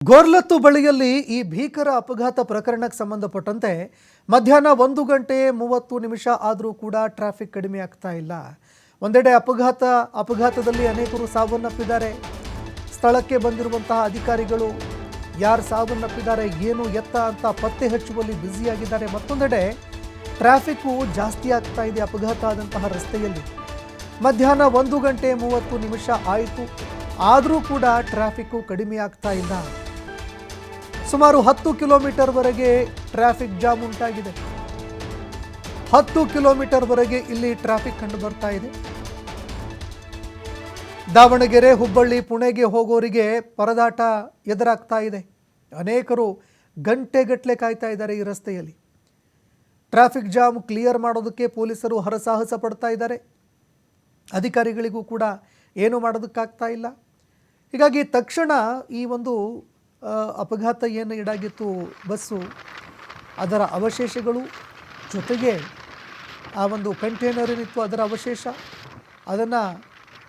ಗೋರ್ಲತ್ತು ಬಳಿಯಲ್ಲಿ ಈ ಭೀಕರ ಅಪಘಾತ ಪ್ರಕರಣಕ್ಕೆ ಸಂಬಂಧಪಟ್ಟಂತೆ ಮಧ್ಯಾಹ್ನ 1:30 ಆದರೂ ಕೂಡ ಟ್ರಾಫಿಕ್ ಕಡಿಮೆ ಆಗ್ತಾ ಇಲ್ಲ. ಒಂದೆಡೆ ಅಪಘಾತದಲ್ಲಿ ಅನೇಕರು ಸಾವನ್ನಪ್ಪಿದ್ದಾರೆ. ಸ್ಥಳಕ್ಕೆ ಬಂದಿರುವಂತಹ ಅಧಿಕಾರಿಗಳು ಯಾರು ಸಾವನ್ನಪ್ಪಿದ್ದಾರೆ ಏನು ಎತ್ತ ಅಂತ ಪತ್ತೆ ಹಚ್ಚುವಲ್ಲಿ ಬ್ಯುಸಿಯಾಗಿದ್ದಾರೆ. ಮತ್ತೊಂದೆಡೆ ಟ್ರಾಫಿಕ್ಕು ಜಾಸ್ತಿ ಆಗ್ತಾ ಇದೆ ಅಪಘಾತ ಆದಂತಹ ರಸ್ತೆಯಲ್ಲಿ. ಮಧ್ಯಾಹ್ನ 1:30 ಆಯಿತು, ಆದರೂ ಕೂಡ ಟ್ರಾಫಿಕ್ಕು ಕಡಿಮೆ ಆಗ್ತಾ ಇಲ್ಲ. ಸುಮಾರು 10 ಕಿಲೋಮೀಟರ್ವರೆಗೆ ಟ್ರಾಫಿಕ್ ಜಾಮ್ ಉಂಟಾಗಿದೆ. 10 ಕಿಲೋಮೀಟರ್ವರೆಗೆ ಇಲ್ಲಿ ಟ್ರಾಫಿಕ್ ಕಂಡು ಬರ್ತಾ ಇದೆ. ದಾವಣಗೆರೆ, ಹುಬ್ಬಳ್ಳಿ, ಪುಣೆಗೆ ಹೋಗೋರಿಗೆ ಪರದಾಟ ಎದುರಾಗ್ತಾ ಇದೆ. ಅನೇಕರು ಗಂಟೆಗಟ್ಟಲೆ ಕಾಯ್ತಾ ಇದ್ದಾರೆ ಈ ರಸ್ತೆಯಲ್ಲಿ. ಟ್ರಾಫಿಕ್ ಜಾಮ್ ಕ್ಲಿಯರ್ ಮಾಡೋದಕ್ಕೆ ಪೊಲೀಸರು ಹರಸಾಹಸ ಪಡ್ತಾ ಇದ್ದಾರೆ. ಅಧಿಕಾರಿಗಳಿಗೂ ಕೂಡ ಏನು ಮಾಡೋದಕ್ಕಾಗ್ತಾ ಇಲ್ಲ. ಹೀಗಾಗಿ ತಕ್ಷಣ ಈ ಒಂದು ಅಪಘಾತ ಏನು ಈಡಾಗಿತ್ತು ಬಸ್ಸು, ಅದರ ಅವಶೇಷಗಳು ಜೊತೆಗೆ ಆ ಒಂದು ಕಂಟೈನರ್ ಏನಿತ್ತು ಅದರ ಅವಶೇಷ, ಅದನ್ನು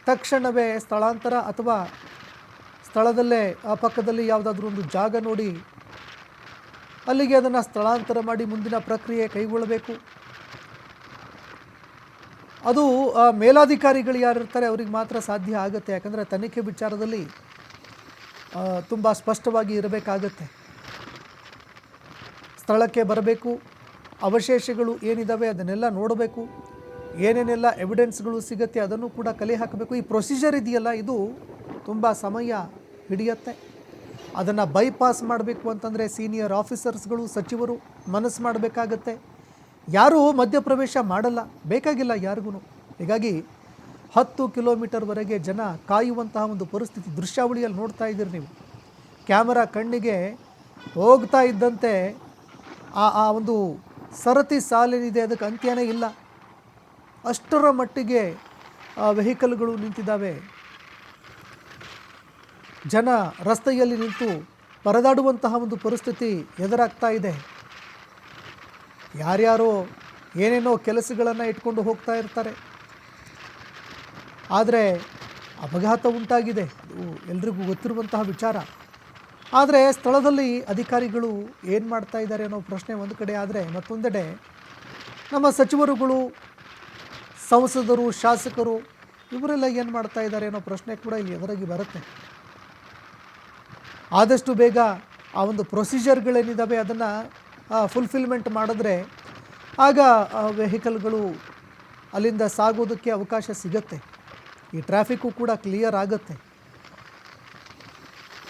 ತಕ್ಷಣವೇ ಸ್ಥಳಾಂತರ ಅಥವಾ ಸ್ಥಳದಲ್ಲೇ ಆ ಪಕ್ಕದಲ್ಲಿ ಯಾವುದಾದ್ರೂ ಒಂದು ಜಾಗ ನೋಡಿ ಅಲ್ಲಿಗೆ ಅದನ್ನು ಸ್ಥಳಾಂತರ ಮಾಡಿ ಮುಂದಿನ ಪ್ರಕ್ರಿಯೆ ಕೈಗೊಳ್ಳಬೇಕು. ಅದು ಮೇಲಾಧಿಕಾರಿಗಳು ಯಾರಿರ್ತಾರೆ ಅವ್ರಿಗೆ ಮಾತ್ರ ಸಾಧ್ಯ ಆಗುತ್ತೆ. ಯಾಕಂದರೆ ತನಿಖೆ ವಿಚಾರದಲ್ಲಿ ತುಂಬ ಸ್ಪಷ್ಟವಾಗಿ ಇರಬೇಕಾಗತ್ತೆ. ಸ್ಥಳಕ್ಕೆ ಬರಬೇಕು, ಅವಶೇಷಗಳು ಏನಿದ್ದಾವೆ ಅದನ್ನೆಲ್ಲ ನೋಡಬೇಕು, ಏನೇನೆಲ್ಲ ಎವಿಡೆನ್ಸ್ಗಳು ಸಿಗುತ್ತೆ ಅದನ್ನು ಕೂಡ ಕಲೆ ಹಾಕಬೇಕು. ಈ ಪ್ರೊಸೀಜರ್ ಇದೆಯಲ್ಲ ಇದು ತುಂಬ ಸಮಯ ಹಿಡಿಯುತ್ತೆ. ಅದನ್ನು ಬೈಪಾಸ್ ಮಾಡಬೇಕು ಅಂತಂದರೆ ಸೀನಿಯರ್ ಆಫೀಸರ್ಸ್ಗಳು, ಸಚಿವರು ಮನಸ್ಸು ಮಾಡಬೇಕಾಗತ್ತೆ. ಯಾರೂ ಮಧ್ಯಪ್ರವೇಶ ಮಾಡಲ್ಲ, ಬೇಕಾಗಿಲ್ಲ ಯಾರಿಗೂ. ಹೀಗಾಗಿ 10 ಕಿಲೋಮೀಟರ್ವರೆಗೆ ಜನ ಕಾಯುವಂತಹ ಒಂದು ಪರಿಸ್ಥಿತಿ ದೃಶ್ಯಾವಳಿಯಲ್ಲಿ ನೋಡ್ತಾ ಇದ್ದೀರಿ ನೀವು. ಕ್ಯಾಮರಾ ಕಣ್ಣಿಗೆ ಹೋಗ್ತಾ ಇದ್ದಂತೆ ಆ ಒಂದು ಸರತಿ ಸಾಲೇನಿದೆ ಅದಕ್ಕೆ ಅಂತ್ಯನೇ ಇಲ್ಲ. ಅಷ್ಟರ ಮಟ್ಟಿಗೆ ವೆಹಿಕಲ್ಗಳು ನಿಂತಿದ್ದಾವೆ. ಜನ ರಸ್ತೆಯಲ್ಲಿ ನಿಂತು ಪರದಾಡುವಂತಹ ಒಂದು ಪರಿಸ್ಥಿತಿ ಎದುರಾಗ್ತಾ ಇದೆ. ಯಾರ್ಯಾರೋ ಏನೇನೋ ಕೆಲಸಗಳನ್ನು ಇಟ್ಕೊಂಡು ಹೋಗ್ತಾ ಇರ್ತಾರೆ. ಆದರೆ ಅಪಘಾತ ಉಂಟಾಗಿದೆ, ಅದು ಎಲ್ರಿಗೂ ಗೊತ್ತಿರುವಂತಹ ವಿಚಾರ. ಆದರೆ ಸ್ಥಳದಲ್ಲಿ ಅಧಿಕಾರಿಗಳು ಏನು ಮಾಡ್ತಾ ಇದ್ದಾರೆ ಅನ್ನೋ ಪ್ರಶ್ನೆ ಒಂದು ಕಡೆ ಆದರೆ, ಮತ್ತೊಂದೆಡೆ ನಮ್ಮ ಸಚಿವರುಗಳು, ಸಂಸದರು, ಶಾಸಕರು ಇವರೆಲ್ಲ ಏನು ಮಾಡ್ತಾ ಇದ್ದಾರೆ ಅನ್ನೋ ಪ್ರಶ್ನೆ ಕೂಡ ಇಲ್ಲಿ ಎದುರಾಗಿ ಬರುತ್ತೆ. ಆದಷ್ಟು ಬೇಗ ಆ ಒಂದು ಪ್ರೊಸೀಜರ್ಗಳೇನಿದ್ದಾವೆ ಅದನ್ನು ಫುಲ್ಫಿಲ್ಮೆಂಟ್ ಮಾಡಿದ್ರೆ ಆಗ ವೆಹಿಕಲ್ಗಳು ಅಲ್ಲಿಂದ ಸಾಗೋದಕ್ಕೆ ಅವಕಾಶ ಸಿಗುತ್ತೆ. ಈ ಟ್ರಾಫಿಕ್ಕು ಕೂಡ ಕ್ಲಿಯರ್ ಆಗುತ್ತೆ.